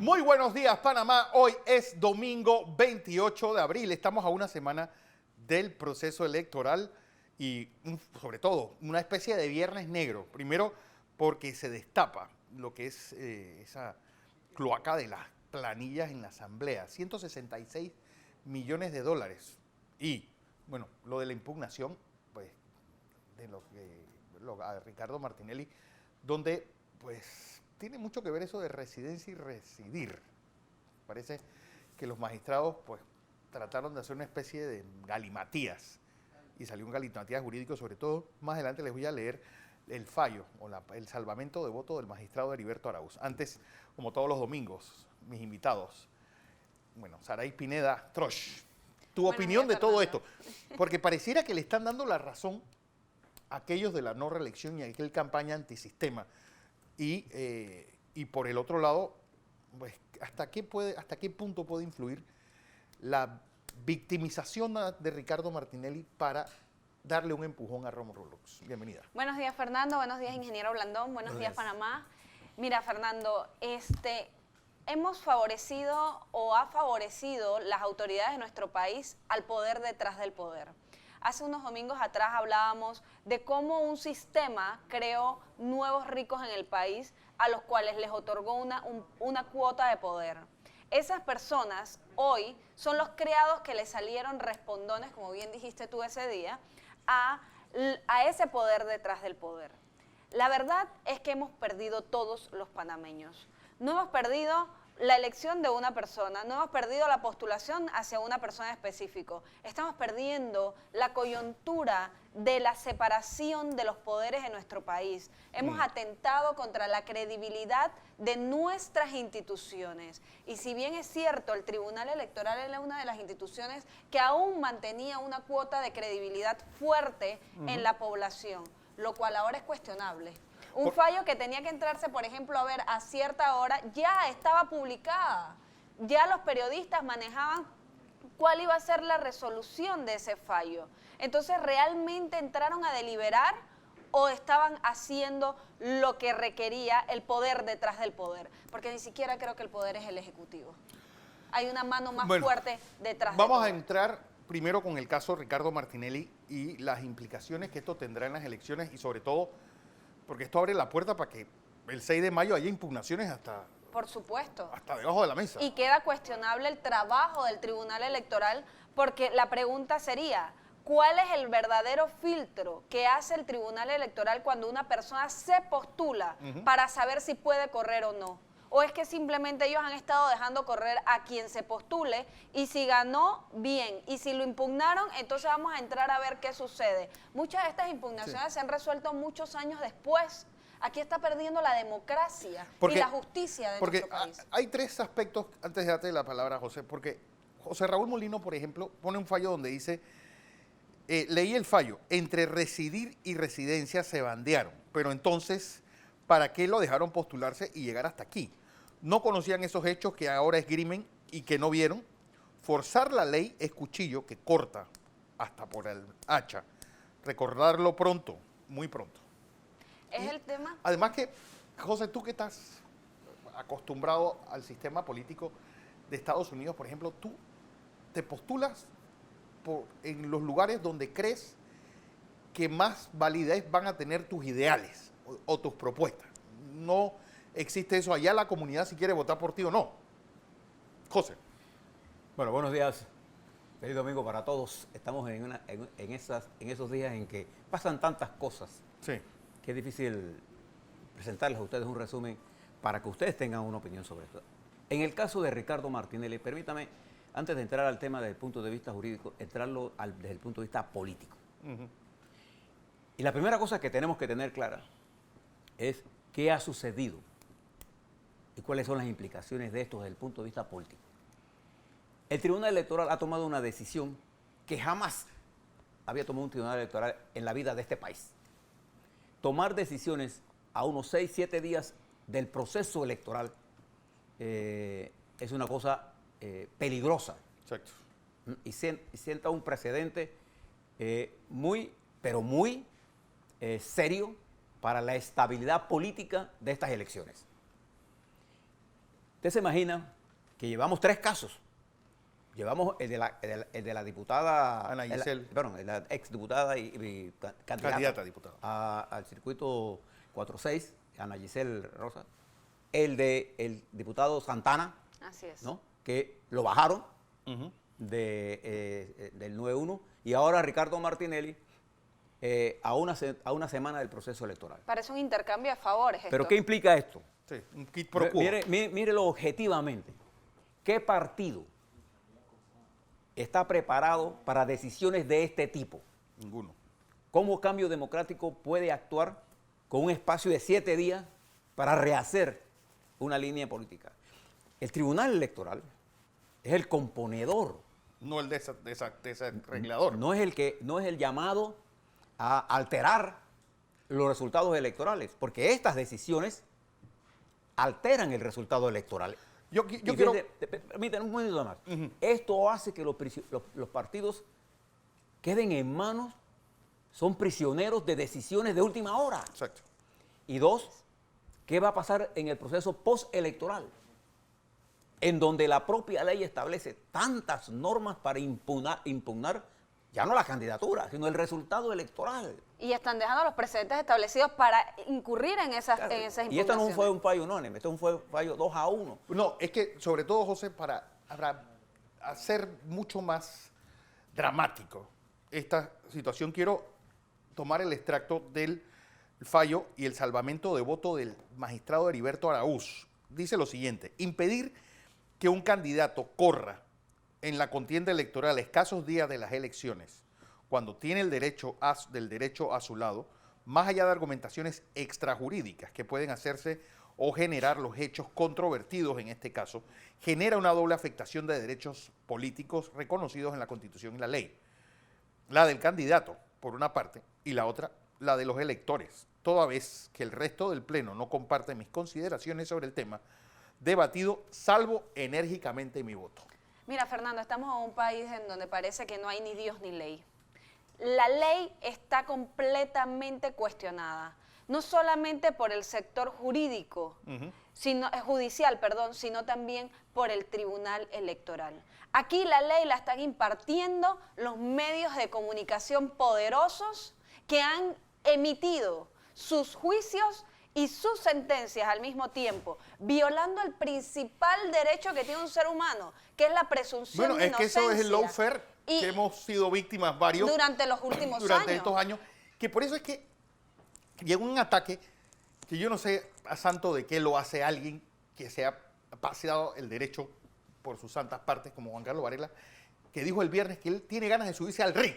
Muy buenos días, Panamá. Hoy es domingo 28 de abril. Estamos a una semana del proceso electoral y, sobre todo, una especie de viernes negro. Primero, porque se destapa lo que es esa cloaca de las planillas en la Asamblea. 166 millones de dólares. Y, bueno, lo de la impugnación, pues, de a Ricardo Martinelli, donde, pues, tiene mucho que ver eso de residencia y residir. Parece que los magistrados pues trataron de hacer una especie de galimatías y salió un galimatías jurídico, sobre todo. Más adelante les voy a leer el fallo o el salvamento de voto del magistrado Heriberto Arauz. Antes, como todos los domingos, mis invitados, bueno, Saray Pineda Trosh, tu opinión de todo esto, porque pareciera que le están dando la razón a aquellos de la no reelección y a aquel campaña antisistema. Y por el otro lado, pues, ¿hasta qué punto puede influir la victimización de Ricardo Martinelli para darle un empujón a Rómulo Lux? Bienvenida. Buenos días, Fernando. Buenos días, ingeniero Blandón. Buenos días, Panamá. Mira, Fernando, hemos favorecido o ha favorecido las autoridades de nuestro país al poder detrás del poder. Hace unos domingos atrás hablábamos de cómo un sistema creó nuevos ricos en el país a los cuales les otorgó una cuota de poder. Esas personas hoy son los criados que le salieron respondones, como bien dijiste tú ese día, a ese poder detrás del poder. La verdad es que hemos perdido todos los panameños. No hemos perdido la elección de una persona, no hemos perdido la postulación hacia una persona específica. Estamos perdiendo la coyuntura de la separación de los poderes en nuestro país. Hemos atentado contra la credibilidad de nuestras instituciones. Y si bien es cierto, el Tribunal Electoral era una de las instituciones que aún mantenía una cuota de credibilidad fuerte en la población, lo cual ahora es cuestionable. Un fallo que tenía que entrarse, por ejemplo, a ver a cierta hora, ya estaba publicada. Ya los periodistas manejaban cuál iba a ser la resolución de ese fallo. Entonces, ¿realmente entraron a deliberar o estaban haciendo lo que requería el poder detrás del poder? Porque ni siquiera creo que el poder es el ejecutivo. Hay una mano más fuerte detrás del poder. Vamos a entrar primero con el caso Ricardo Martinelli y las implicaciones que esto tendrá en las elecciones y sobre todo porque esto abre la puerta para que el 6 de mayo haya impugnaciones hasta... Por supuesto. Hasta debajo de la mesa. Y queda cuestionable el trabajo del Tribunal Electoral porque la pregunta sería, ¿cuál es el verdadero filtro que hace el Tribunal Electoral cuando una persona se postula para saber si puede correr o no? ¿O es que simplemente ellos han estado dejando correr a quien se postule y si ganó, bien, y si lo impugnaron, entonces vamos a entrar a ver qué sucede? Muchas de estas impugnaciones se han resuelto muchos años después. Aquí está perdiendo la democracia y la justicia de nuestro país. Hay tres aspectos, antes de darte la palabra, José, porque José Raúl Molino, por ejemplo, pone un fallo donde dice, leí el fallo, entre residir y residencia se bandearon, pero entonces, ¿para qué lo dejaron postularse y llegar hasta aquí? No conocían esos hechos que ahora esgrimen y que no vieron. Forzar la ley es cuchillo que corta hasta por el hacha. Recordarlo pronto, muy pronto. ¿Es el tema? Además que, José, tú que estás acostumbrado al sistema político de Estados Unidos, por ejemplo, tú te postulas en los lugares donde crees que más validez van a tener tus ideales o tus propuestas. No existe eso. Allá la comunidad si quiere votar por ti o no. José. Bueno, buenos días. Feliz domingo para todos. Estamos en esos días en que pasan tantas cosas que es difícil presentarles a ustedes un resumen para que ustedes tengan una opinión sobre esto. En el caso de Ricardo Martinelli, permítame, antes de entrar al tema desde el punto de vista jurídico, entrarlo desde el punto de vista político. Y la primera cosa que tenemos que tener clara es qué ha sucedido y cuáles son las implicaciones de esto desde el punto de vista político. El Tribunal Electoral ha tomado una decisión que jamás había tomado un Tribunal Electoral en la vida de este país. Tomar decisiones a unos 6, 7 días del proceso electoral es una cosa peligrosa. Exacto. Y sienta un precedente muy, pero muy serio para la estabilidad política de estas elecciones. Usted se imagina que llevamos 3 casos. Llevamos el de la diputada Ana Giselle. La exdiputada y Candidata a diputada. Al circuito 46, Ana Giselle Rosa. El del diputado Santana, Así es. ¿no? Que lo bajaron del 9-1. Y ahora Ricardo Martinelli a una semana del proceso electoral. Parece un intercambio de favores. ¿Pero qué implica esto? Sí, un quid pro quo. Mírelo objetivamente. ¿Qué partido está preparado para decisiones de este tipo? Ninguno. ¿Cómo Cambio Democrático puede actuar con un espacio de 7 días para rehacer una línea política? El Tribunal Electoral es el componedor. No el desarreglador. No es el llamado a alterar los resultados electorales, porque estas decisiones alteran el resultado electoral. Yo quiero... Permítanme un momento más. Esto hace que los partidos queden en manos, son prisioneros de decisiones de última hora. Exacto. Y 2, ¿qué va a pasar en el proceso postelectoral? En donde la propia ley establece tantas normas para impugnar ya no la candidatura, sino el resultado electoral. Y están dejando los precedentes establecidos para incurrir en esas impugnaciones. Y esto no fue un fallo unánime, esto fue un fallo 2-1. No, es que sobre todo, José, para hacer mucho más dramático esta situación, quiero tomar el extracto del fallo y el salvamento de voto del magistrado Heriberto Araúz. Dice lo siguiente: impedir que un candidato corra en la contienda electoral a escasos días de las elecciones, cuando tiene el derecho del derecho a su lado, más allá de argumentaciones extrajurídicas que pueden hacerse o generar los hechos controvertidos en este caso, genera una doble afectación de derechos políticos reconocidos en la Constitución y la ley. La del candidato, por una parte, y la otra, la de los electores, toda vez que el resto del Pleno no comparte mis consideraciones sobre el tema debatido, salvo enérgicamente mi voto. Mira, Fernando, estamos en un país en donde parece que no hay ni Dios ni ley. La ley está completamente cuestionada, no solamente por el sector jurídico, judicial, sino también por el Tribunal Electoral. Aquí la ley la están impartiendo los medios de comunicación poderosos que han emitido sus juicios y sus sentencias al mismo tiempo, violando el principal derecho que tiene un ser humano, que es la presunción de inocencia. Bueno, es que eso es el lawfare que hemos sido víctimas varios durante los últimos durante estos años, que por eso es que llega un ataque que yo no sé a santo de qué lo hace alguien que se ha paseado el derecho por sus santas partes, como Juan Carlos Varela, que dijo el viernes que él tiene ganas de subirse al ring.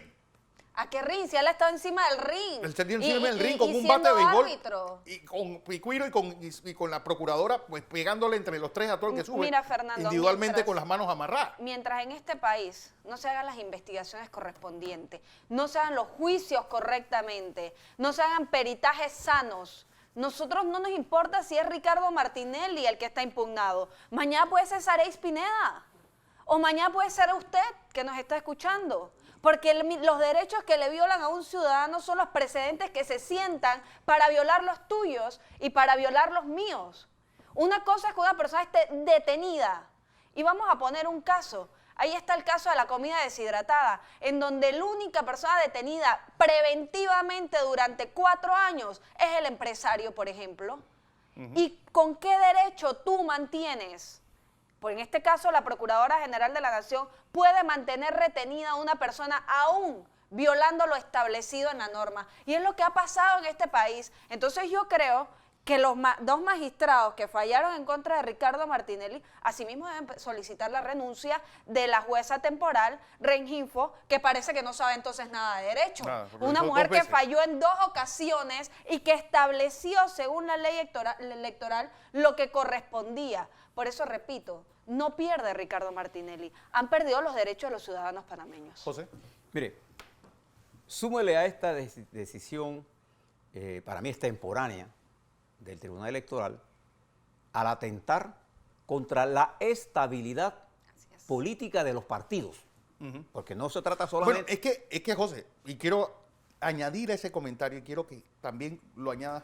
¿A qué ring? Si él ha estado encima del ring. Él está encima del ring con un bate de béisbol y con Picuiro y con la procuradora pues pegándole entre los tres a todo el que sube. Mira, Fernando, individualmente con las manos amarradas. Mientras en este país no se hagan las investigaciones correspondientes, no se hagan los juicios correctamente, no se hagan peritajes sanos, nosotros no nos importa si es Ricardo Martinelli el que está impugnado. Mañana puede ser Sareis Pineda o mañana puede ser usted que nos está escuchando. Porque los derechos que le violan a un ciudadano son los precedentes que se sientan para violar los tuyos y para violar los míos. Una cosa es que una persona esté detenida. Y vamos a poner un caso. Ahí está el caso de la comida deshidratada, en donde la única persona detenida preventivamente durante 4 años es el empresario, por ejemplo. ¿Y con qué derecho tú mantienes? Pues en este caso la Procuradora General de la Nación puede mantener retenida a una persona aún violando lo establecido en la norma. Y es lo que ha pasado en este país. Entonces yo creo que los 2 magistrados que fallaron en contra de Ricardo Martinelli, asimismo deben solicitar la renuncia de la jueza temporal, Rengifo, que parece que no sabe entonces nada de derecho. Una mujer que falló en 2 ocasiones y que estableció, según la ley electoral, lo que correspondía. Por eso, repito, no pierde Ricardo Martinelli. Han perdido los derechos de los ciudadanos panameños. José. Mire, súmele a esta decisión, para mí extemporánea, del Tribunal Electoral, al atentar contra la estabilidad política de los partidos. Porque no se trata solamente... Bueno, es que José, y quiero añadir a ese comentario, y quiero que también lo añadas.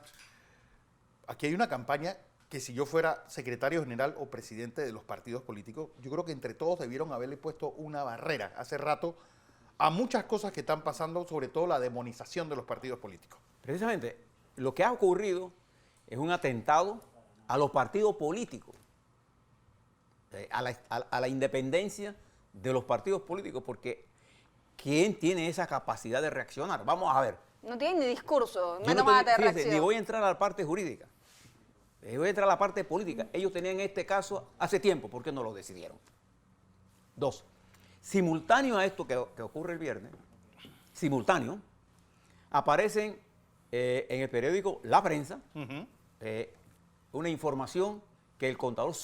Aquí hay una campaña que si yo fuera secretario general o presidente de los partidos políticos, yo creo que entre todos debieron haberle puesto una barrera hace rato a muchas cosas que están pasando, sobre todo la demonización de los partidos políticos. Precisamente, lo que ha ocurrido es un atentado a los partidos políticos, a la independencia de los partidos políticos, porque ¿quién tiene esa capacidad de reaccionar? Vamos a ver. No tienen ni discurso, Yo menos no van a te- tener fíjese, reacción. ni voy a entrar a la parte jurídica, voy a entrar a la parte política. Ellos tenían este caso hace tiempo, ¿por qué no lo decidieron? Dos, simultáneo a esto que ocurre el viernes, simultáneo, aparecen en el periódico La Prensa una información que el contador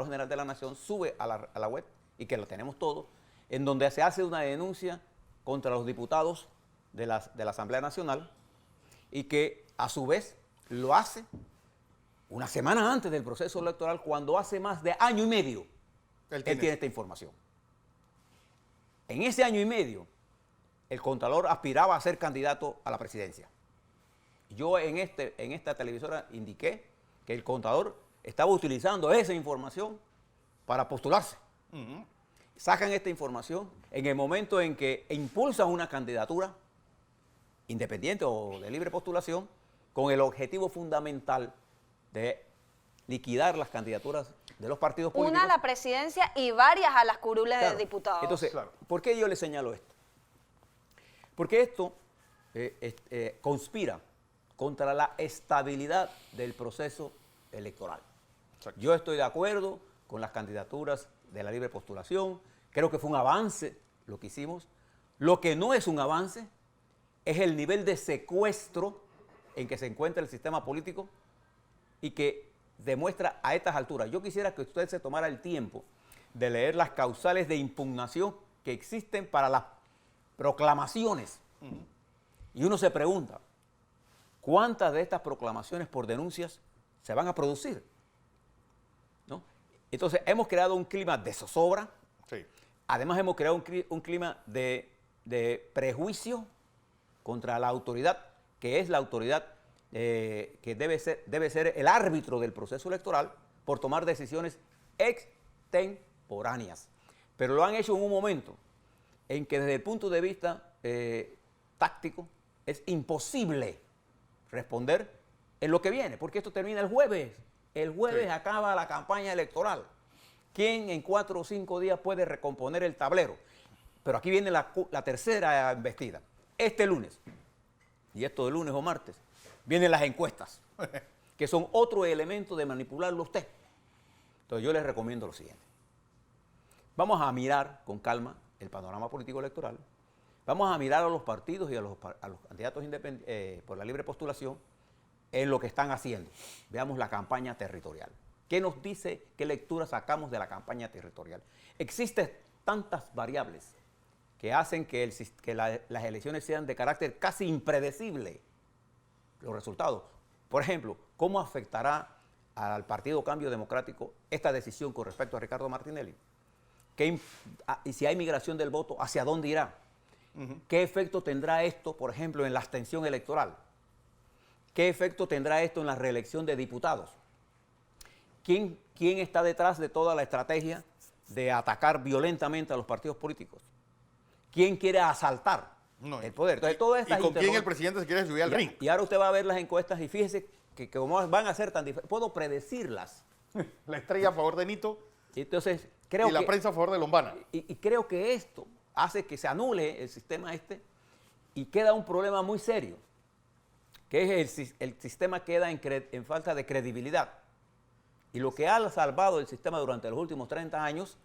general de la Nación sube a la web, y que lo tenemos todos, en donde se hace una denuncia contra los diputados de la Asamblea Nacional, y que a su vez lo hace una semana antes del proceso electoral, cuando hace más de año y medio él tiene esta información. En ese año y medio, el Contralor aspiraba a ser candidato a la presidencia. Yo en esta televisora indiqué que el Contralor estaba utilizando esa información para postularse. Sacan esta información en el momento en que impulsan una candidatura independiente o de libre postulación, con el objetivo fundamental de liquidar las candidaturas de los partidos políticos. Una a la presidencia y varias a las curules Claro. de diputados. Entonces, ¿por qué yo le señalo esto? Porque esto conspira contra la estabilidad del proceso electoral. Exacto. Yo estoy de acuerdo con las candidaturas de la libre postulación. Creo que fue un avance lo que hicimos. Lo que no es un avance es el nivel de secuestro en que se encuentra el sistema político y que demuestra a estas alturas. Yo quisiera que usted se tomara el tiempo de leer las causales de impugnación que existen para las proclamaciones. Y uno se pregunta, ¿cuántas de estas proclamaciones por denuncias se van a producir? ¿No? Entonces, hemos creado un clima de zozobra. Sí. Además, hemos creado un clima de prejuicio contra la autoridad, que es la autoridad que debe ser el árbitro del proceso electoral, por tomar decisiones extemporáneas. Pero lo han hecho en un momento en que desde el punto de vista táctico es imposible responder en lo que viene, porque esto termina el jueves. El jueves acaba la campaña electoral. ¿Quién en 4 o 5 días puede recomponer el tablero? Pero aquí viene la tercera embestida. Este lunes, y esto de lunes o martes, vienen las encuestas, que son otro elemento de manipularlo usted. Entonces yo les recomiendo lo siguiente. Vamos a mirar con calma el panorama político electoral. Vamos a mirar a los partidos y a los candidatos por la libre postulación en lo que están haciendo. Veamos la campaña territorial. ¿Qué nos dice, qué lectura sacamos de la campaña territorial? Existen tantas variables que hacen que las elecciones sean de carácter casi impredecible, los resultados. Por ejemplo, ¿cómo afectará al Partido Cambio Democrático esta decisión con respecto a Ricardo Martinelli? Y si hay migración del voto, ¿hacia dónde irá? ¿Qué efecto tendrá esto, por ejemplo, en la abstención electoral? ¿Qué efecto tendrá esto en la reelección de diputados? ¿Quién está detrás de toda la estrategia de atacar violentamente a los partidos políticos? ¿Quién quiere asaltar el poder? Entonces, todas estas ¿Y con quién el interrogantes- presidente se quiere subir al ring? Y ahora usted va a ver las encuestas y fíjese que como van a ser tan diferentes, puedo predecirlas. La estrella a favor de Nito Entonces, creo y la que, prensa a favor de Lombana. y creo que esto hace que se anule el sistema y queda un problema muy serio, que es el sistema queda en falta de credibilidad. Y lo que ha salvado el sistema durante los últimos 30 años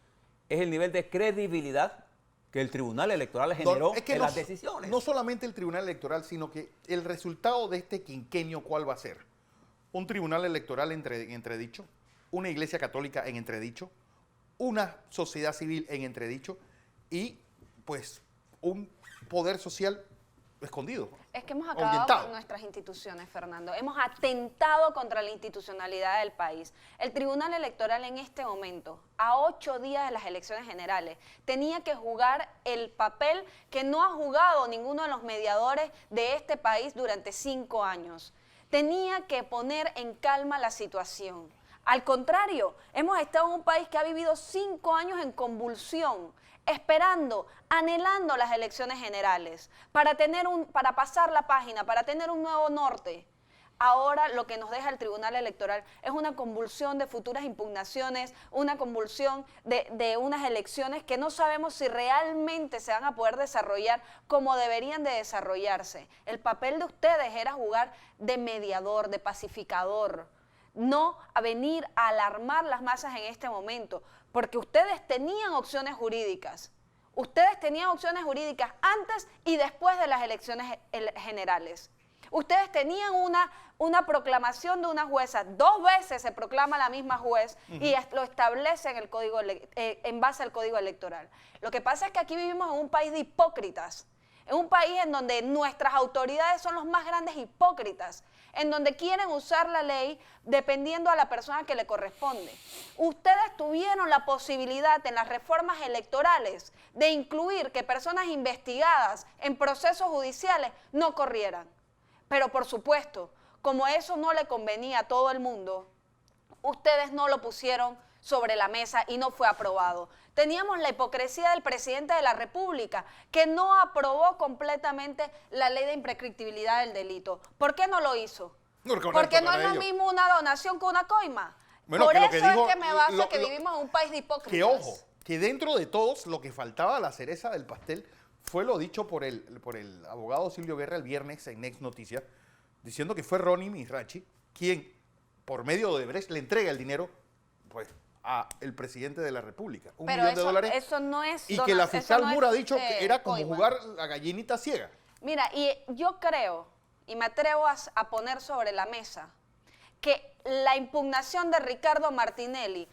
es el nivel de credibilidad que el Tribunal Electoral generó Es que en no, las decisiones. no solamente el Tribunal Electoral, sino que el resultado de este quinquenio, ¿cuál va a ser? Un Tribunal Electoral en entredicho, una Iglesia Católica en entredicho, una sociedad civil en entredicho y, pues, un poder social escondido. Es que hemos acabado ahuyentado. con nuestras instituciones, Fernando. Hemos atentado contra la institucionalidad del país. El Tribunal Electoral en este momento, a 8 días de las elecciones generales, tenía que jugar el papel que no ha jugado ninguno de los mediadores de este país durante 5 años. tenía que poner en calma la situación. Al contrario, hemos estado en un país que ha vivido 5 años en convulsión, esperando, anhelando las elecciones generales, para pasar la página, para tener un nuevo norte. Ahora lo que nos deja el Tribunal Electoral es una convulsión de futuras impugnaciones, una convulsión de unas elecciones que no sabemos si realmente se van a poder desarrollar como deberían de desarrollarse. El papel de ustedes era jugar de mediador, de pacificador, no a venir a alarmar las masas en este momento, porque ustedes tenían opciones jurídicas. Ustedes tenían opciones jurídicas antes y después de las elecciones generales. Ustedes tenían una proclamación de una jueza, 2 veces se proclama la misma juez y lo establece en, en base al Código Electoral. Lo que pasa es que aquí vivimos en un país de hipócritas, en un país en donde nuestras autoridades son los más grandes hipócritas, en donde quieren usar la ley dependiendo a la persona que le corresponde. Ustedes tuvieron la posibilidad en las reformas electorales de incluir que personas investigadas en procesos judiciales no corrieran. Pero por supuesto, como eso no le convenía a todo el mundo, ustedes no lo pusieron sobre la mesa y no fue aprobado. Teníamos la hipocresía del presidente de la República, que no aprobó completamente la ley de imprescriptibilidad del delito. ¿Por qué no lo hizo? Porque no es lo mismo una donación que una coima. Bueno, por que eso es que me baso que vivimos en un país de hipócritas. Que ojo, que dentro de todos lo que faltaba, la cereza del pastel, fue lo dicho por el abogado Silvio Guerra el viernes en Next Noticias, diciendo que fue Ronnie Mirachi quien, por medio de Odebrecht, le entrega el dinero pues, a el presidente de la República. $1 millón de dólares. Eso no es y que la fiscal Mura ha dicho que era como coima. jugar la gallinita ciega. Mira, y yo creo, y me atrevo a poner sobre la mesa, que la impugnación de Ricardo Martinelli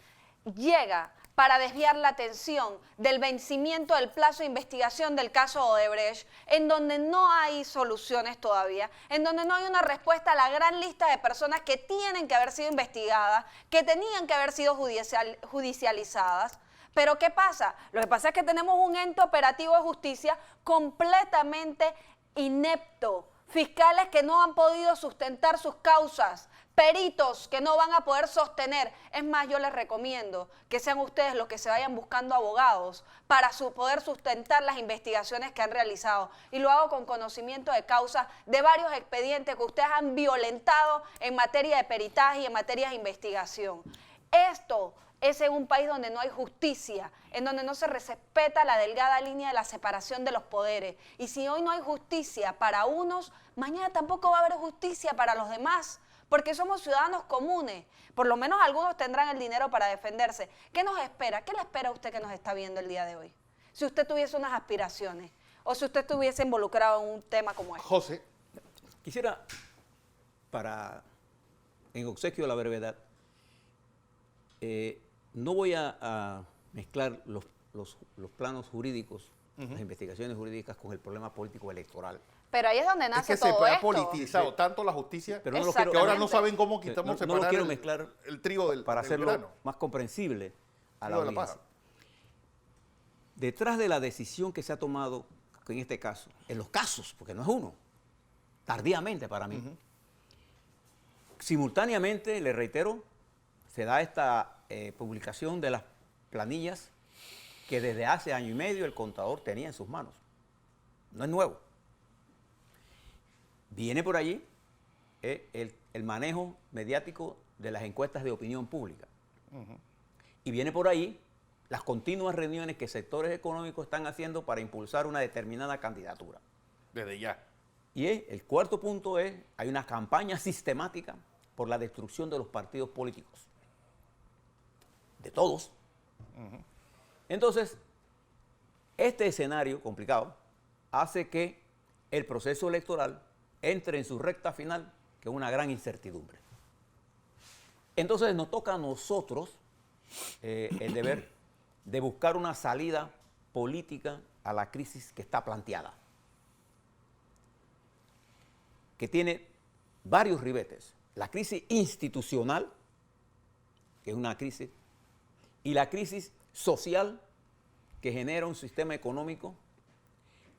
llega para desviar la atención del vencimiento del plazo de investigación del caso Odebrecht, en donde no hay soluciones todavía, en donde no hay una respuesta a la gran lista de personas que tienen que haber sido investigadas, que tenían que haber sido judicializadas. Pero ¿qué pasa? Lo que pasa es que tenemos un ente operativo de justicia completamente inepto, fiscales que no han podido sustentar sus causas, peritos que no van a poder sostener. Es más, yo les recomiendo que sean ustedes los que se vayan buscando abogados para poder sustentar las investigaciones que han realizado. Y lo hago con conocimiento de causa de varios expedientes que ustedes han violentado en materia de peritaje y en materia de investigación. Esto es en un país donde no hay justicia, en donde no se respeta la delgada línea de la separación de los poderes. Y si hoy no hay justicia para unos, mañana tampoco va a haber justicia para los demás, porque somos ciudadanos comunes. Por lo menos algunos tendrán el dinero para defenderse. ¿Qué nos espera? ¿Qué le espera a usted que nos está viendo el día de hoy? Si usted tuviese unas aspiraciones o si usted estuviese involucrado en un tema como este. José. Quisiera, en obsequio de la brevedad, no voy a mezclar los planos jurídicos, las investigaciones jurídicas con el problema político electoral. Pero ahí es donde nace todo esto. Se ha politizado tanto la justicia pero no que ahora no saben cómo quitamos no lo quiero mezclar el trigo del para hacerlo grano. más comprensible a la Trigo de audiencia. paja. Detrás de la decisión que se ha tomado en este caso, en los casos, porque no es uno, tardíamente para mí, simultáneamente, le reitero, se da esta publicación de las planillas que desde hace 1 año y medio el contador tenía en sus manos. No es nuevo. Viene por allí el manejo mediático de las encuestas de opinión pública. Y viene por ahí las continuas reuniones que sectores económicos están haciendo para impulsar una determinada candidatura. Desde ya. Y el cuarto punto es, hay una campaña sistemática por la destrucción de los partidos políticos. De todos. Entonces, este escenario complicado hace que el proceso electoral entre en su recta final, que es una gran incertidumbre. Entonces nos toca a nosotros el deber de buscar una salida política a la crisis que está planteada, que tiene varios ribetes. La crisis institucional, que es una crisis, y la crisis social, que genera un sistema económico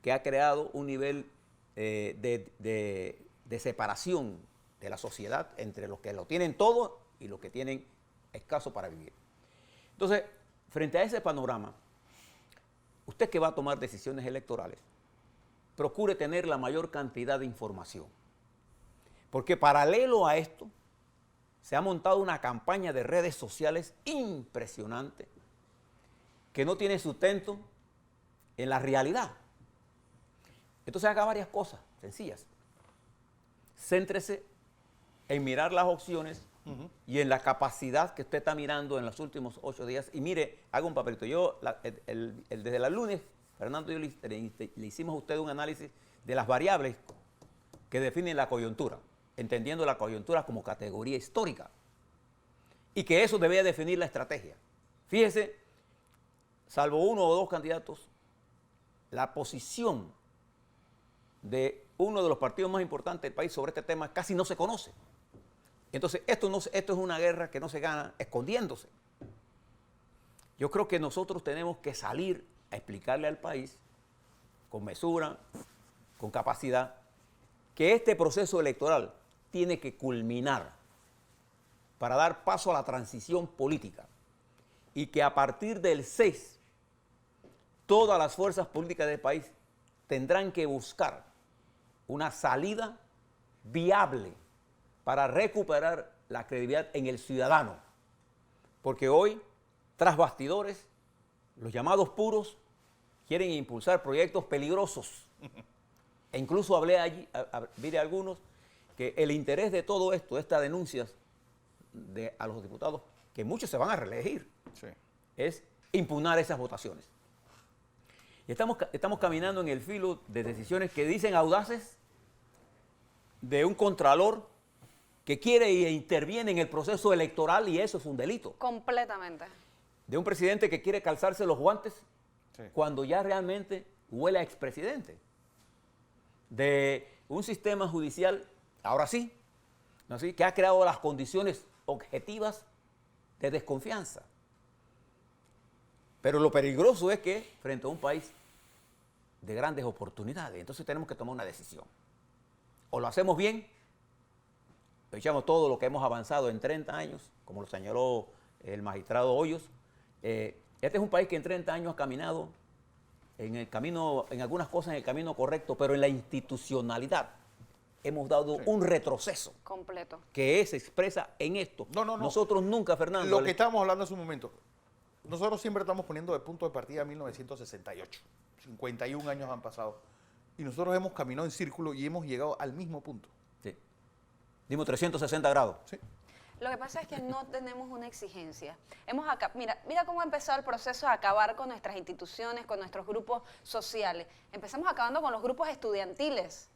que ha creado un nivel de separación de la sociedad entre los que lo tienen todo y los que tienen escaso para vivir. Entonces, frente a ese panorama, usted que va a tomar decisiones electorales, procure tener la mayor cantidad de información. Porque paralelo a esto, se ha montado una campaña de redes sociales impresionante que no tiene sustento en la realidad. Entonces haga varias cosas sencillas. Céntrese en mirar las opciones y en la capacidad que usted está mirando en los últimos 8 días. Y mire, haga un papelito. Yo, desde el lunes, Fernando y yo le hicimos a usted un análisis de las variables que definen la coyuntura, entendiendo la coyuntura como categoría histórica. Y que eso debía definir la estrategia. Fíjese, salvo 1 o 2 candidatos, la posición de uno de los partidos más importantes del país sobre este tema casi no se conoce. Entonces, esto es una guerra que no se gana escondiéndose. Yo creo que nosotros tenemos que salir a explicarle al país, con mesura, con capacidad, que este proceso electoral tiene que culminar para dar paso a la transición política y que a partir del 6, todas las fuerzas políticas del país tendrán que buscar una salida viable para recuperar la credibilidad en el ciudadano. Porque hoy, tras bastidores, los llamados puros quieren impulsar proyectos peligrosos. E incluso vi de algunos que el interés de todo esto, de estas denuncias a los diputados, que muchos se van a reelegir, sí, es impugnar esas votaciones. Y estamos caminando en el filo de decisiones que dicen audaces de un contralor que quiere e interviene en el proceso electoral, y eso es un delito. Completamente. De un presidente que quiere calzarse los guantes, sí, cuando ya realmente huele a expresidente. De un sistema judicial, ahora sí, ¿no? ¿Sí? Que ha creado las condiciones objetivas de desconfianza. Pero lo peligroso es que frente a un país de grandes oportunidades, entonces tenemos que tomar una decisión. O lo hacemos bien, echamos todo lo que hemos avanzado en 30 años, como lo señaló el magistrado Hoyos. Este es un país que en 30 años ha caminado en el camino, en algunas cosas en el camino correcto, pero en la institucionalidad hemos dado, sí, un retroceso completo, que se expresa en esto. No. Nosotros nunca, Fernando. Lo que estábamos hablando hace un momento, nosotros siempre estamos poniendo de punto de partida 1968. 51 años han pasado. Y nosotros hemos caminado en círculo y hemos llegado al mismo punto. Sí. Dimos 360 grados. Sí. Lo que pasa es que no tenemos una exigencia. Mira cómo ha empezado el proceso de acabar con nuestras instituciones, con nuestros grupos sociales. Empezamos acabando con los grupos estudiantiles,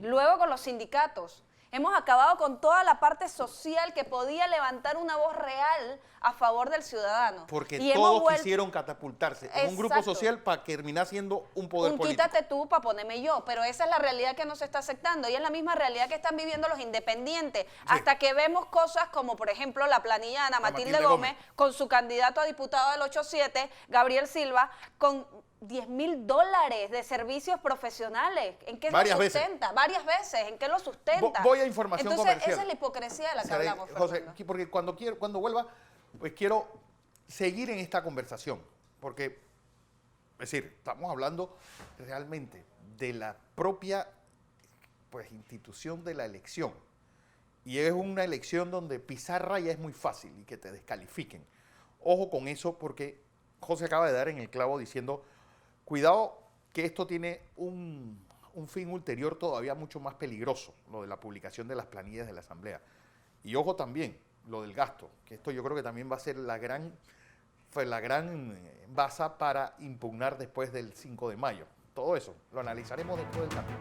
luego con los sindicatos. Hemos acabado con toda la parte social que podía levantar una voz real a favor del ciudadano. Porque y todos quisieron catapultarse. Exacto. En un grupo social para terminar siendo un poder político. Quítate tú para ponerme yo, pero esa es la realidad que no se está aceptando y es la misma realidad que están viviendo los independientes. Sí. Hasta que vemos cosas como, por ejemplo, la planilla de Ana Matilde Gómez con su candidato a diputado del 8-7, Gabriel Silva, con $10,000 de servicios profesionales. ¿En qué lo sustenta? Varias veces. ¿En qué lo sustenta? Voy a información Entonces, comercial. Esa es la hipocresía de la que hablamos, José, porque cuando vuelva, pues quiero seguir en esta conversación. Porque, es decir, estamos hablando realmente de la propia, pues, institución de la elección. Y es una elección donde pisar raya es muy fácil y que te descalifiquen. Ojo con eso, porque José acaba de dar en el clavo diciendo: cuidado que esto tiene un fin ulterior todavía mucho más peligroso, lo de la publicación de las planillas de la Asamblea. Y ojo también, lo del gasto, que esto yo creo que también va a ser la gran baza para impugnar después del 5 de mayo. Todo eso lo analizaremos después del cambio.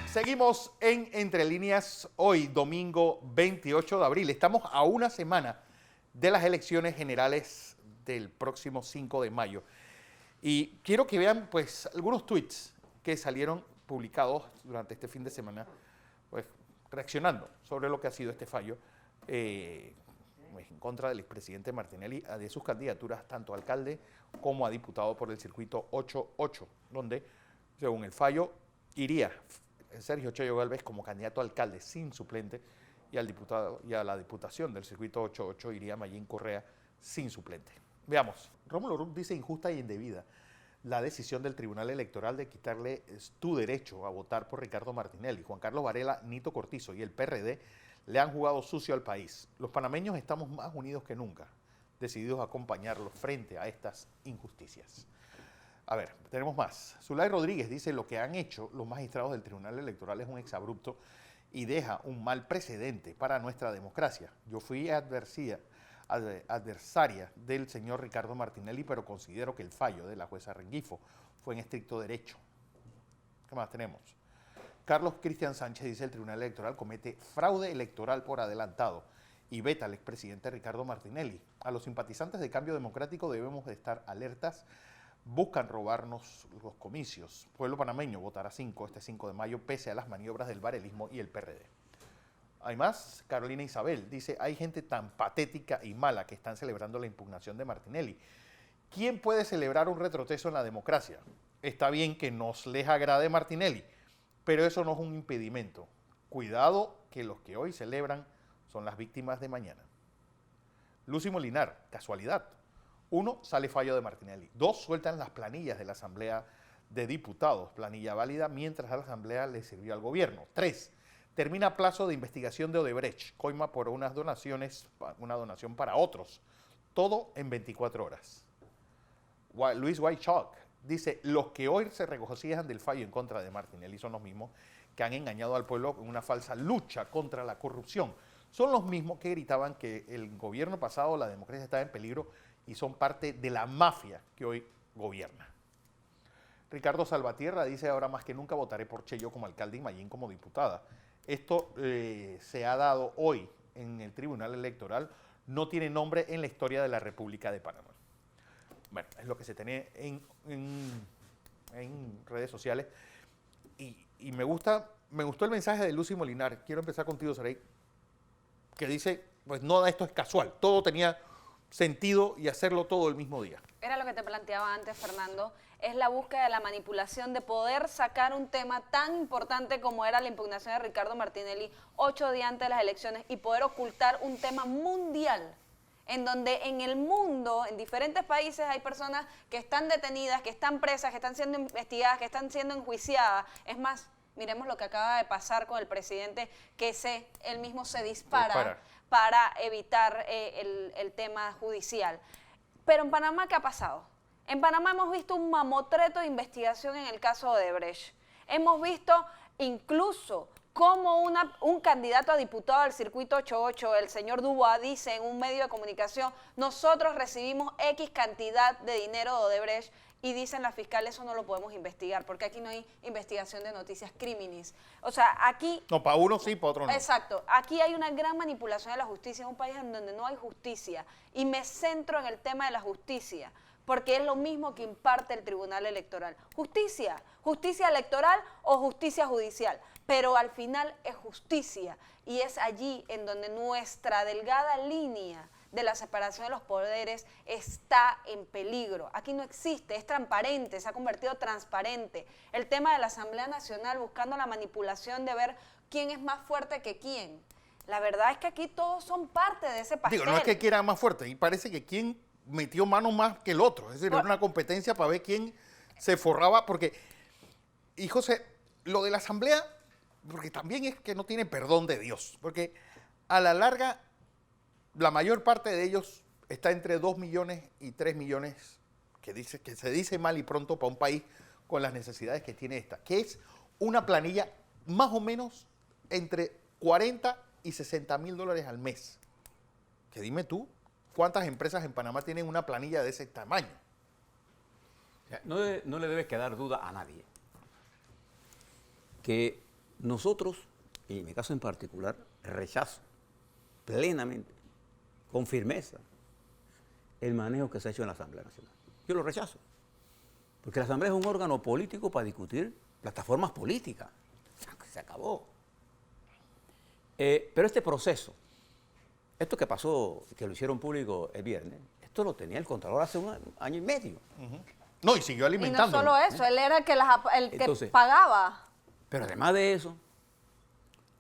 Seguimos en Entre Líneas hoy, domingo 28 de abril. Estamos a una semana de las elecciones generales del próximo 5 de mayo. Y quiero que vean, pues, algunos tweets que salieron publicados durante este fin de semana, pues, reaccionando sobre lo que ha sido este fallo en contra del expresidente Martinelli de sus candidaturas tanto a alcalde como a diputado por el circuito 88, donde, según el fallo, iría Sergio Chello Gálvez como candidato a alcalde sin suplente y al diputado y a la diputación del circuito 88 iría Mayín Correa sin suplente. Veamos, Rómulo Rux dice injusta y indebida la decisión del Tribunal Electoral de quitarle tu derecho a votar por Ricardo Martinelli. Juan Carlos Varela, Nito Cortizo y el PRD le han jugado sucio al país. Los panameños estamos más unidos que nunca, decididos a acompañarlos frente a estas injusticias. A ver, tenemos más. Zulay Rodríguez dice, lo que han hecho los magistrados del Tribunal Electoral es un exabrupto y deja un mal precedente para nuestra democracia. Yo fui adversaria del señor Ricardo Martinelli, pero considero que el fallo de la jueza Rengifo fue en estricto derecho. ¿Qué más tenemos? Carlos Cristian Sánchez dice, el Tribunal Electoral comete fraude electoral por adelantado y veta al expresidente Ricardo Martinelli. A los simpatizantes de Cambio Democrático debemos de estar alertas. Buscan robarnos los comicios. Pueblo panameño votará 5 este 5 de mayo pese a las maniobras del varelismo y el PRD. Hay más, Carolina Isabel dice, hay gente tan patética y mala que están celebrando la impugnación de Martinelli. ¿Quién puede celebrar un retroceso en la democracia? Está bien que nos les agrade Martinelli, pero eso no es un impedimento. Cuidado que los que hoy celebran son las víctimas de mañana. Lucy Molinar, casualidad. 1, sale fallo de Martinelli. 2, sueltan las planillas de la Asamblea de Diputados, planilla válida mientras a la Asamblea le sirvió al gobierno. 3, termina plazo de investigación de Odebrecht, coima por una donación para otros. Todo en 24 horas. Luis Whitechalk dice, los que hoy se regocijan del fallo en contra de Martinelli son los mismos que han engañado al pueblo con una falsa lucha contra la corrupción. Son los mismos que gritaban que el gobierno pasado la democracia estaba en peligro y son parte de la mafia que hoy gobierna. Ricardo Salvatierra dice, ahora más que nunca votaré por Chello como alcalde y Mayín como diputada. Esto se ha dado hoy en el Tribunal Electoral, no tiene nombre en la historia de la República de Panamá. Bueno, es lo que se tiene en redes sociales. Y me gustó el mensaje de Lucy Molinar. Quiero empezar contigo, Saray, que dice, pues nada, esto es casual. Todo tenía sentido y hacerlo todo el mismo día. Era lo que te planteaba antes, Fernando. Es la búsqueda de la manipulación de poder sacar un tema tan importante como era la impugnación de Ricardo Martinelli 8 días antes de las elecciones y poder ocultar un tema mundial en donde en el mundo, en diferentes países, hay personas que están detenidas, que están presas, que están siendo investigadas, que están siendo enjuiciadas. Es más, miremos lo que acaba de pasar con el presidente, que él mismo se dispara para evitar el tema judicial. Pero en Panamá, ¿qué ha pasado? En Panamá hemos visto un mamotreto de investigación en el caso de Odebrecht. Hemos visto incluso cómo un candidato a diputado del circuito 88, el señor Dubois, dice en un medio de comunicación, nosotros recibimos X cantidad de dinero de Odebrecht, y dicen las fiscales, eso no lo podemos investigar, porque aquí no hay investigación de noticias criminis. O sea, aquí... No, para uno sí, para otro no. Exacto. Aquí hay una gran manipulación de la justicia, en un país en donde no hay justicia. Y me centro en el tema de la justicia, porque es lo mismo que imparte el Tribunal Electoral. Justicia, justicia electoral o justicia judicial, pero al final es justicia, y es allí en donde nuestra delgada línea de la separación de los poderes está en peligro. Aquí no existe, es transparente, se ha convertido transparente. El tema de la Asamblea Nacional buscando la manipulación de ver quién es más fuerte que quién. La verdad es que aquí todos son parte de ese pastel. Digo, no es que quiera más fuerte, y parece que quién metió mano más que el otro. Es decir, era una competencia para ver quién se forraba, porque, y José, lo de la Asamblea, porque también es que no tiene perdón de Dios, porque a la larga la mayor parte de ellos está entre 2 millones y 3 millones, que se dice mal y pronto para un país con las necesidades que tiene esta, que es una planilla más o menos entre 40 y 60 mil dólares al mes. Que dime tú, ¿cuántas empresas en Panamá tienen una planilla de ese tamaño? O sea, no le debe quedar duda a nadie que nosotros, y en mi caso en particular, rechazo plenamente, con firmeza, el manejo que se ha hecho en la Asamblea Nacional. Yo lo rechazo, porque la Asamblea es un órgano político para discutir plataformas políticas. Se acabó. Pero este proceso, esto que pasó, que lo hicieron público el viernes, esto lo tenía el Contralor hace un año y medio. No, y siguió alimentando. Y no solo eso, él era el que Entonces, pagaba. Pero además de eso,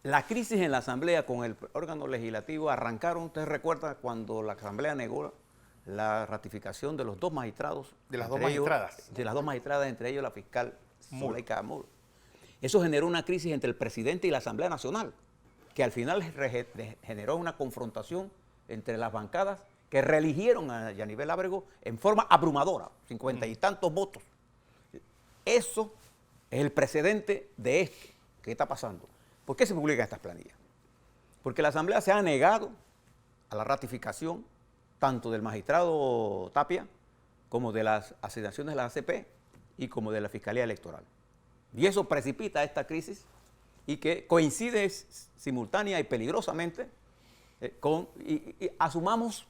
la crisis en la Asamblea con el órgano legislativo arrancaron, usted recuerda cuando la Asamblea negó la ratificación de los dos magistrados. De las dos magistradas. De las dos magistradas, entre ellos la fiscal Zuleika Muro. Eso generó una crisis entre el presidente y la Asamblea Nacional, que al final generó una confrontación entre las bancadas que reeligieron a Yanivel Ábrego en forma abrumadora, 50 y tantos votos. Eso es el precedente de esto que está pasando. ¿Por qué se publican estas planillas? Porque la Asamblea se ha negado a la ratificación tanto del magistrado Tapia como de las asignaciones de la ACP y como de la Fiscalía Electoral. Y eso precipita esta crisis y que coincide simultánea y peligrosamente y asumamos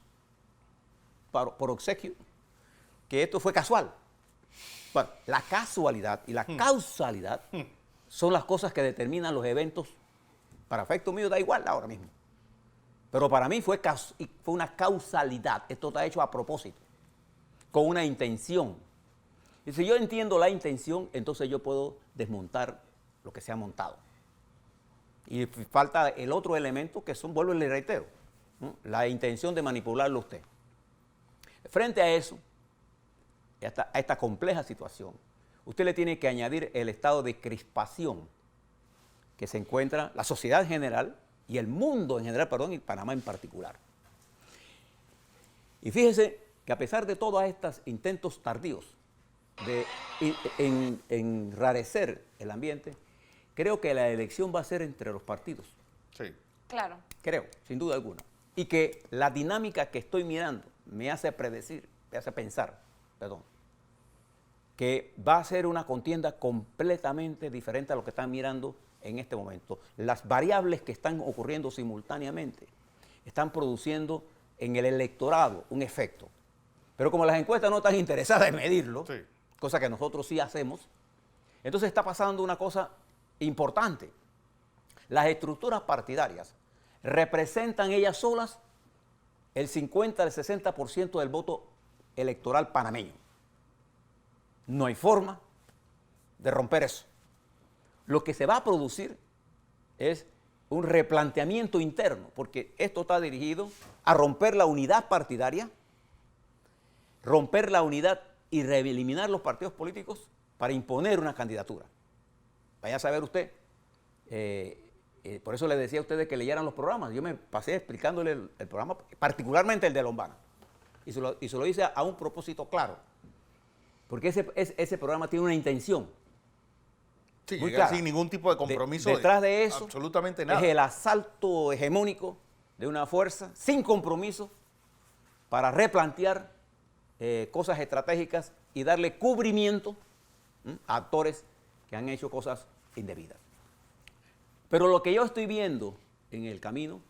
por obsequio que esto fue casual. Bueno, la casualidad y la causalidad son las cosas que determinan los eventos. Para efecto mío da igual ahora mismo. Pero para mí fue una causalidad. Esto está hecho a propósito, con una intención. Y si yo entiendo la intención, entonces yo puedo desmontar lo que se ha montado. Y falta el otro elemento que son, vuelvo y le reitero, ¿no? La intención de manipularlo a usted. Frente a eso, a esta compleja situación, usted le tiene que añadir el estado de crispación que se encuentra la sociedad en general y el mundo en general, perdón, y Panamá en particular. Y fíjese que a pesar de todos estos intentos tardíos de enrarecer el ambiente, creo que la elección va a ser entre los partidos. Sí. Claro. Creo, sin duda alguna. Y que la dinámica que estoy mirando me hace pensar, que va a ser una contienda completamente diferente a lo que están mirando en este momento. Las variables que están ocurriendo simultáneamente están produciendo en el electorado un efecto. Pero como las encuestas no están interesadas en medirlo, sí, cosa que nosotros sí hacemos, entonces está pasando una cosa importante. Las estructuras partidarias representan ellas solas el 50 al 60% del voto electoral panameño. No hay forma de romper eso. Lo que se va a producir es un replanteamiento interno, porque esto está dirigido a romper la unidad partidaria, romper la unidad y eliminar los partidos políticos para imponer una candidatura. Vaya a saber usted, por eso le decía a ustedes que leyeran los programas. Yo me pasé explicándole el programa, particularmente el de Lombana, y se lo hice a un propósito claro, porque ese programa tiene una intención. Sí, muy clara, sin ningún tipo de compromiso. Detrás de eso, absolutamente nada. Es el asalto hegemónico de una fuerza sin compromiso para replantear cosas estratégicas y darle cubrimiento a actores que han hecho cosas indebidas. Pero lo que yo estoy viendo en el camino,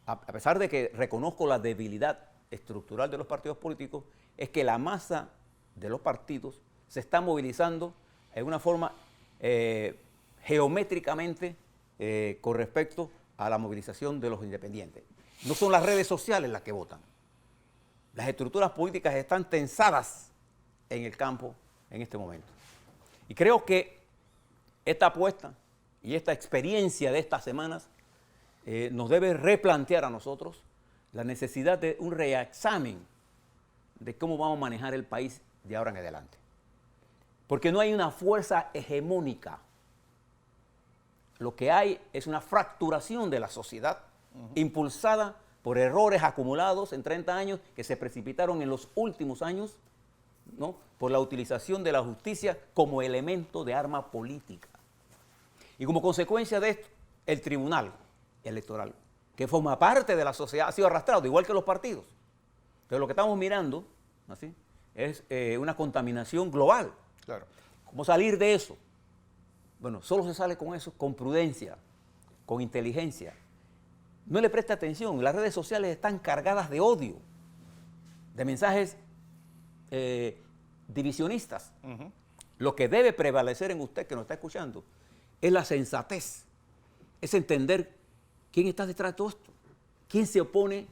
a pesar de que reconozco la debilidad estructural de los partidos políticos, es que la masa de los partidos se está movilizando en una forma geométricamente con respecto a la movilización de los independientes. No son las redes sociales las que votan. Las estructuras políticas están tensadas en el campo en este momento. Y creo que esta apuesta y esta experiencia de estas semanas nos debe replantear a nosotros la necesidad de un reexamen de cómo vamos a manejar el país de ahora en adelante. Porque no hay una fuerza hegemónica. Lo que hay es una fracturación de la sociedad impulsada por errores acumulados en 30 años que se precipitaron en los últimos años, ¿no?, por la utilización de la justicia como elemento de arma política. Y como consecuencia de esto, el tribunal electoral, que forma parte de la sociedad, ha sido arrastrado, igual que los partidos. Pero lo que estamos mirando, ¿así?, es una contaminación global. Claro. ¿Cómo salir de eso? Bueno, solo se sale con eso, con prudencia, con inteligencia. No le preste atención, las redes sociales están cargadas de odio, de mensajes divisionistas. Lo que debe prevalecer en usted que nos está escuchando es la sensatez, es entender ¿Quién está detrás de todo esto? ¿Quién se opone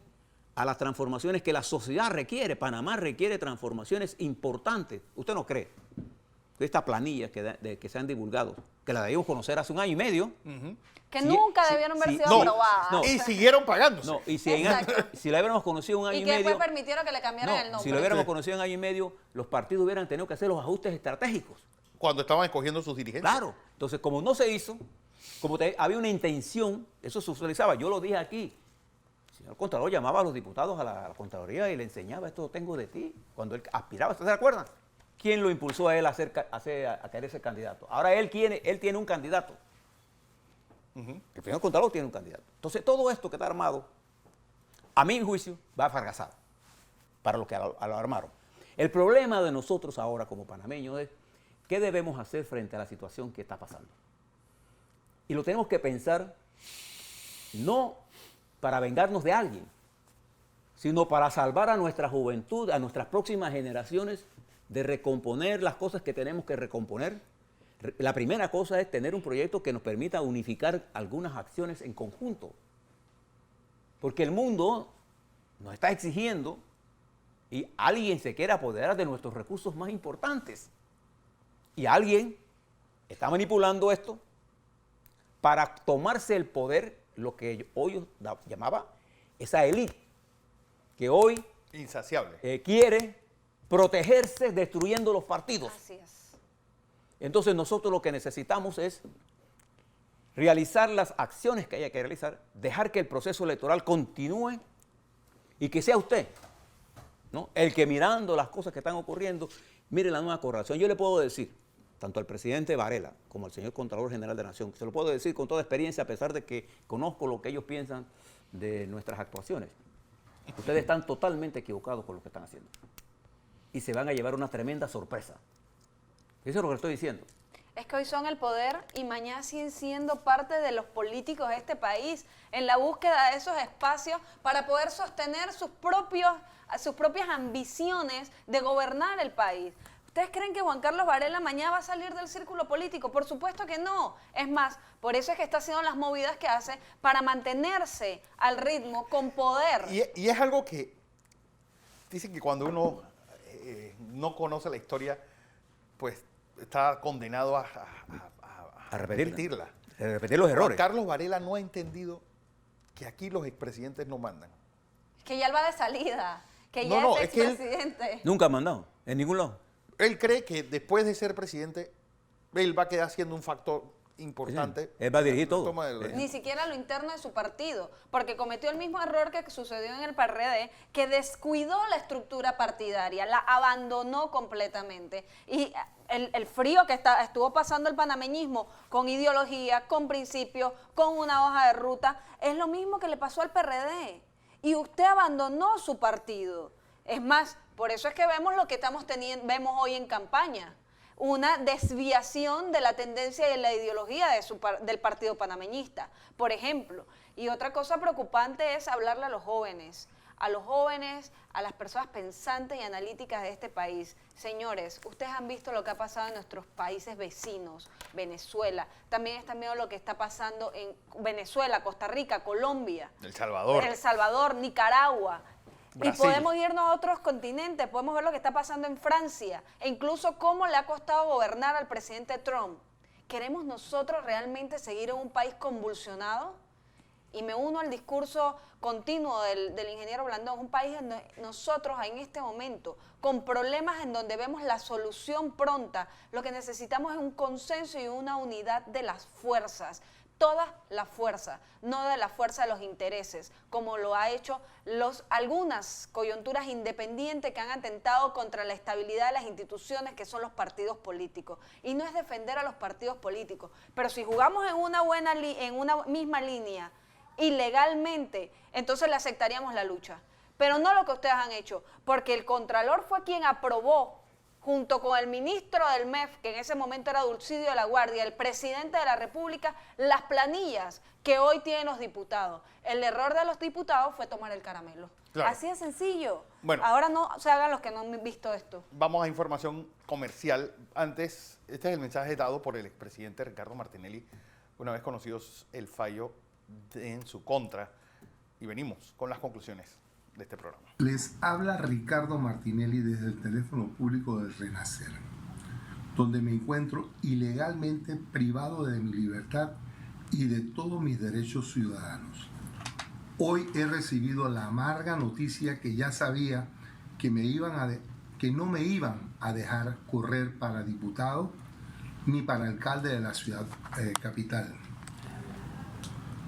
a las transformaciones que la sociedad requiere? Panamá requiere transformaciones importantes. ¿Usted no cree? Estas planillas que se han divulgado, que las debimos conocer hace un año y medio. Que nunca debieron haber sido aprobadas. No, y siguieron pagándose. No, y si la hubiéramos conocido un año y medio... Y que después permitieron que le cambiaran el nombre. Si lo hubiéramos conocido en año y medio, los partidos hubieran tenido que hacer los ajustes estratégicos. Cuando estaban escogiendo sus dirigentes. Claro. Entonces, como no se hizo, había una intención, eso se utilizaba, yo lo dije aquí, el señor Contralor llamaba a los diputados a la Contraloría y le enseñaba, esto lo tengo de ti, cuando él aspiraba, ¿se acuerdan? ¿Quién lo impulsó a él a querer ser candidato? Ahora él tiene un candidato. El señor Contralor tiene un candidato. Entonces, todo esto que está armado, a mi juicio, va fracasado para los que lo armaron. El problema de nosotros ahora como panameños es qué debemos hacer frente a la situación que está pasando. Y lo tenemos que pensar no para vengarnos de alguien, sino para salvar a nuestra juventud, a nuestras próximas generaciones, de recomponer las cosas que tenemos que recomponer. La primera cosa es tener un proyecto que nos permita unificar algunas acciones en conjunto. Porque el mundo nos está exigiendo y alguien se quiere apoderar de nuestros recursos más importantes. Y alguien está manipulando esto para tomarse el poder, lo que hoy llamaba esa élite, que hoy insaciable quiere protegerse destruyendo los partidos. Así es. Entonces nosotros lo que necesitamos es realizar las acciones que haya que realizar, dejar que el proceso electoral continúe y que sea usted, ¿no?, el que mirando las cosas que están ocurriendo, mire la nueva correlación. Yo le puedo decir, tanto al presidente Varela como al señor Contralor General de la Nación, se lo puedo decir con toda experiencia, a pesar de que conozco lo que ellos piensan de nuestras actuaciones. Ustedes están totalmente equivocados con lo que están haciendo. Y se van a llevar una tremenda sorpresa. Eso es lo que estoy diciendo. Es que hoy son el poder y mañana siguen siendo parte de los políticos de este país en la búsqueda de esos espacios para poder sostener sus propias ambiciones de gobernar el país. ¿Ustedes creen que Juan Carlos Varela mañana va a salir del círculo político? Por supuesto que no. Es más, por eso es que está haciendo las movidas que hace para mantenerse al ritmo con poder. Y es algo que dicen que cuando uno no conoce la historia, pues está condenado a repetirla. A repetir los errores. Juan Carlos Varela no ha entendido que aquí los expresidentes no mandan. Que ya él va de salida, que ya es expresidente. Nunca ha mandado, en ningún lado. Él cree que después de ser presidente, él va a quedar siendo un factor importante. Sí, él va a dirigir todo. Ni siquiera lo interno de su partido, porque cometió el mismo error que sucedió en el PRD, que descuidó la estructura partidaria, la abandonó completamente. Y el frío que estuvo pasando el panameñismo con ideología, con principios, con una hoja de ruta, es lo mismo que le pasó al PRD. Y usted abandonó su partido. Es más, por eso es que vemos lo que vemos hoy en campaña. Una desviación de la tendencia y de la ideología del partido panameñista, por ejemplo. Y otra cosa preocupante es hablarle a los jóvenes, a las personas pensantes y analíticas de este país. Señores, ustedes han visto lo que ha pasado en nuestros países vecinos, Venezuela. También están viendo lo que está pasando en Venezuela, Costa Rica, Colombia. El Salvador, Nicaragua. Brasil. Y podemos irnos a otros continentes, podemos ver lo que está pasando en Francia e incluso cómo le ha costado gobernar al presidente Trump. ¿Queremos nosotros realmente seguir en un país convulsionado? Y me uno al discurso continuo del ingeniero Blandón, un país donde nosotros en este momento, con problemas en donde vemos la solución pronta, lo que necesitamos es un consenso y una unidad de las fuerzas. Toda la fuerza, no de la fuerza de los intereses, como lo ha hecho algunas coyunturas independientes que han atentado contra la estabilidad de las instituciones que son los partidos políticos. Y no es defender a los partidos políticos, pero si jugamos en una misma línea ilegalmente, entonces le aceptaríamos la lucha. Pero no lo que ustedes han hecho, porque el Contralor fue quien aprobó, junto con el ministro del MEF, que en ese momento era Dulcidio de la Guardia, el presidente de la República, las planillas que hoy tienen los diputados. El error de los diputados fue tomar el caramelo. Claro. Así de sencillo. Bueno, ahora no se hagan los que no han visto esto. Vamos a información comercial. Antes, este es el mensaje dado por el expresidente Ricardo Martinelli, una vez conocidos el fallo en su contra. Y venimos con las conclusiones de este programa. Les habla Ricardo Martinelli desde el teléfono público del Renacer, donde me encuentro ilegalmente privado de mi libertad y de todos mis derechos ciudadanos. Hoy he recibido la amarga noticia que ya sabía que no me iban a dejar correr para diputado ni para alcalde de la ciudad capital.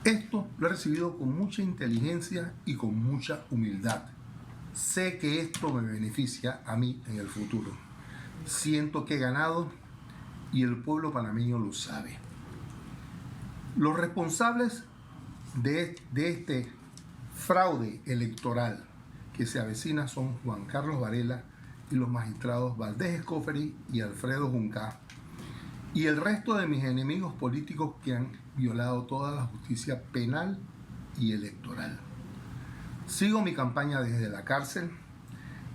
Esto lo he recibido con mucha inteligencia y con mucha humildad. Sé que esto me beneficia a mí en el futuro. Siento que he ganado y el pueblo panameño lo sabe. Los responsables de este fraude electoral que se avecina son Juan Carlos Varela y los magistrados Valdés Escoferi y Alfredo Junca, y el resto de mis enemigos políticos que han violado toda la justicia penal y electoral. Sigo mi campaña desde la cárcel,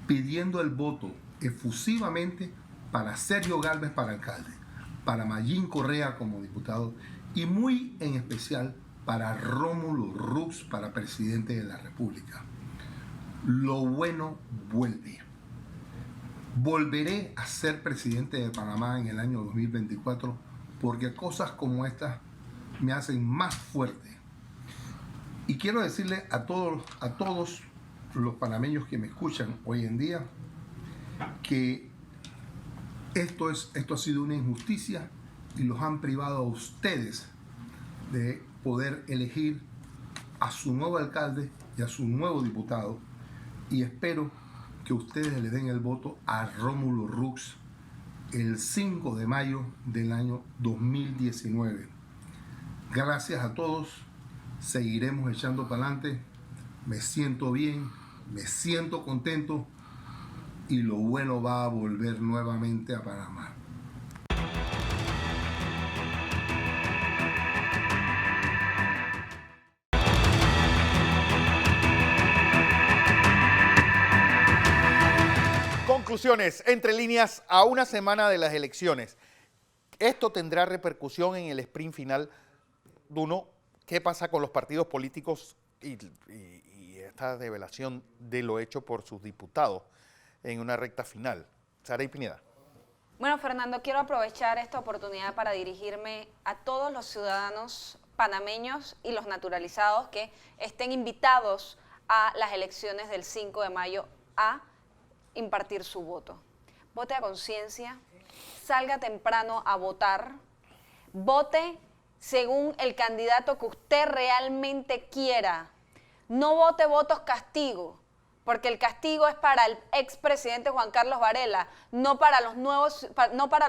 pidiendo el voto efusivamente para Sergio Gálvez para alcalde, para Mayín Correa como diputado y muy en especial para Rómulo Rux para presidente de la República. Lo bueno vuelve. Volveré a ser presidente de Panamá en el año 2024 porque cosas como estas me hacen más fuerte. Y quiero decirle a todos los panameños que me escuchan hoy en día que esto ha sido una injusticia y los han privado a ustedes de poder elegir a su nuevo alcalde y a su nuevo diputado, y espero que ustedes le den el voto a Rómulo Rux el 5 de mayo del año 2019. Gracias a todos, seguiremos echando para adelante. Me siento bien, me siento contento y lo bueno va a volver nuevamente a Panamá. Conclusiones, entre líneas, a una semana de las elecciones. Esto tendrá repercusión en el sprint final. Uno, ¿qué pasa con los partidos políticos y esta revelación de lo hecho por sus diputados en una recta final? Saray Pineda. Bueno, Fernando, quiero aprovechar esta oportunidad para dirigirme a todos los ciudadanos panameños y los naturalizados que estén invitados a las elecciones del 5 de mayo a impartir su voto. Vote a conciencia, salga temprano a votar, vote según el candidato que usted realmente quiera. No vote votos castigo, porque el castigo es para el expresidente Juan Carlos Varela, no para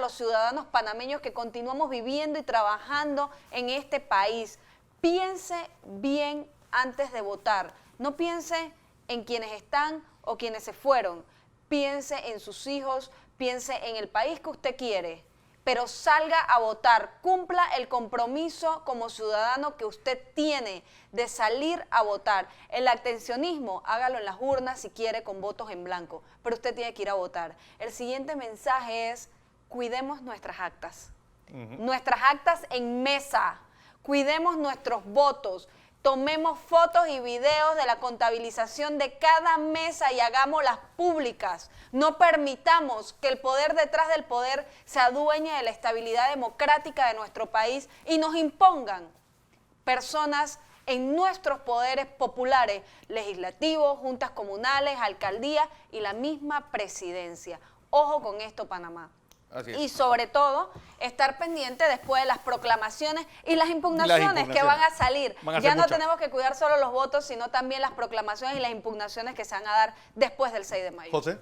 los ciudadanos panameños que continuamos viviendo y trabajando en este país. Piense bien antes de votar. No piense en quienes están o quienes se fueron. Piense en sus hijos, piense en el país que usted quiere, pero salga a votar, cumpla el compromiso como ciudadano que usted tiene de salir a votar. El abstencionismo, hágalo en las urnas si quiere con votos en blanco, pero usted tiene que ir a votar. El siguiente mensaje es, cuidemos nuestras actas, nuestras actas en mesa, cuidemos nuestros votos. Tomemos fotos y videos de la contabilización de cada mesa y hagámoslas públicas. No permitamos que el poder detrás del poder se adueñe de la estabilidad democrática de nuestro país y nos impongan personas en nuestros poderes populares, legislativos, juntas comunales, alcaldías y la misma presidencia. Ojo con esto, Panamá. Y sobre todo, estar pendiente después de las proclamaciones y las impugnaciones que van a salir. Ya no tenemos que cuidar solo los votos, sino también las proclamaciones y las impugnaciones que se van a dar después del 6 de mayo. José.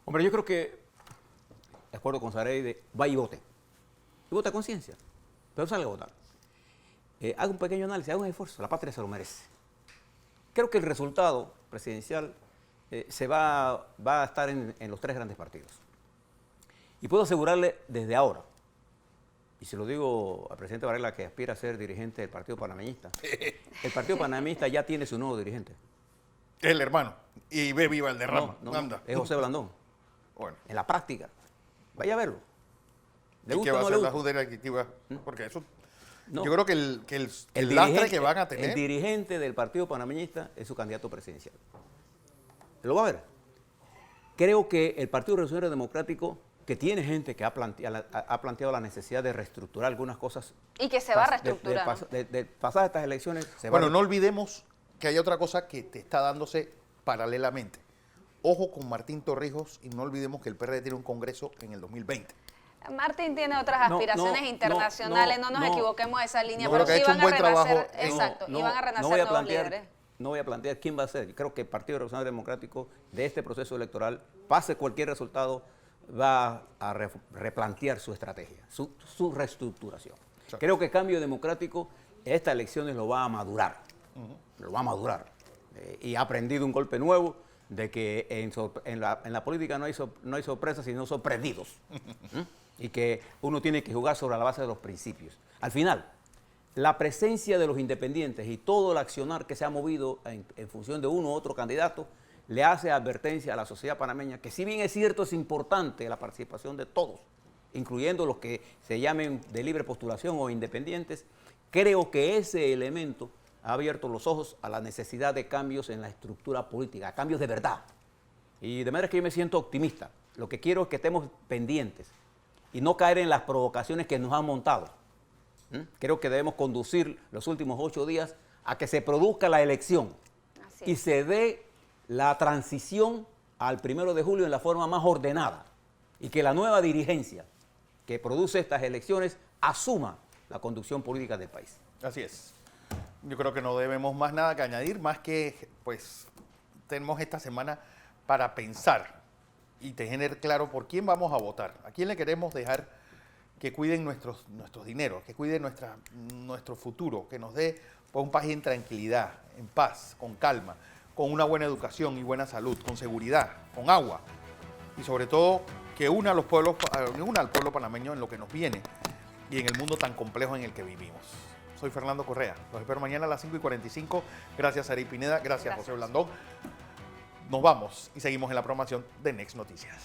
Hombre, yo creo que, de acuerdo con Saray, vaya y vote. Y vote a conciencia, pero salga a votar. Haga un pequeño análisis, haga un esfuerzo, la patria se lo merece. Creo que el resultado presidencial va a estar en los tres grandes partidos. Y puedo asegurarle desde ahora, y se lo digo al presidente Varela que aspira a ser dirigente del Partido Panameñista, el Partido Panameñista ya tiene su nuevo dirigente. El hermano, y ve viva el derrama. No, es José Blandón. Bueno. En la práctica, vaya a verlo. ¿Y qué va a hacer la Junta Directiva? Porque No. Yo creo que el lastre que van a tener... El dirigente del Partido Panameñista es su candidato presidencial. Lo va a ver. Creo que el Partido Revolucionario Democrático, que tiene gente que ha planteado la necesidad de reestructurar algunas cosas. Y que se va a reestructurar. De pasar estas elecciones. Bueno, no olvidemos que hay otra cosa que te está dándose paralelamente. Ojo con Martín Torrijos y no olvidemos que el PRD tiene un congreso en el 2020. Martín tiene otras aspiraciones internacionales, no nos equivoquemos de esa línea, pero sí van a renacer, exacto, y van a renacer nuevos líderes. No voy a plantear quién va a ser. Creo que el Partido Revolucionario Democrático de este proceso electoral, pase cualquier resultado, va a replantear su estrategia, su reestructuración. Exacto. Creo que Cambio Democrático, estas elecciones lo va a madurar. Lo va a madurar. Y ha aprendido un golpe nuevo de que en la política no hay sorpresas, sino sorprendidos. Y que uno tiene que jugar sobre la base de los principios. Al final, la presencia de los independientes y todo el accionar que se ha movido en función de uno u otro candidato le hace advertencia a la sociedad panameña que, si bien es cierto, es importante la participación de todos, incluyendo los que se llamen de libre postulación o independientes, creo que ese elemento ha abierto los ojos a la necesidad de cambios en la estructura política, cambios de verdad. Y de manera que yo me siento optimista. Lo que quiero es que estemos pendientes y no caer en las provocaciones que nos han montado. Creo que debemos conducir los últimos 8 días a que se produzca la elección y se dé la transición al 1 de julio en la forma más ordenada y que la nueva dirigencia que produce estas elecciones asuma la conducción política del país. Así es. Yo creo que no debemos más nada que añadir, más que pues tenemos esta semana para pensar y tener claro por quién vamos a votar, a quién le queremos dejar que cuiden nuestros dineros, que cuiden nuestro futuro, que nos dé pues, un país en tranquilidad, en paz, con calma, con una buena educación y buena salud, con seguridad, con agua y sobre todo que una al pueblo panameño en lo que nos viene y en el mundo tan complejo en el que vivimos. Soy Fernando Correa, los espero mañana a las 5:45. Gracias Ari Pineda, gracias José Blandón. Nos vamos y seguimos en la programación de Next Noticias.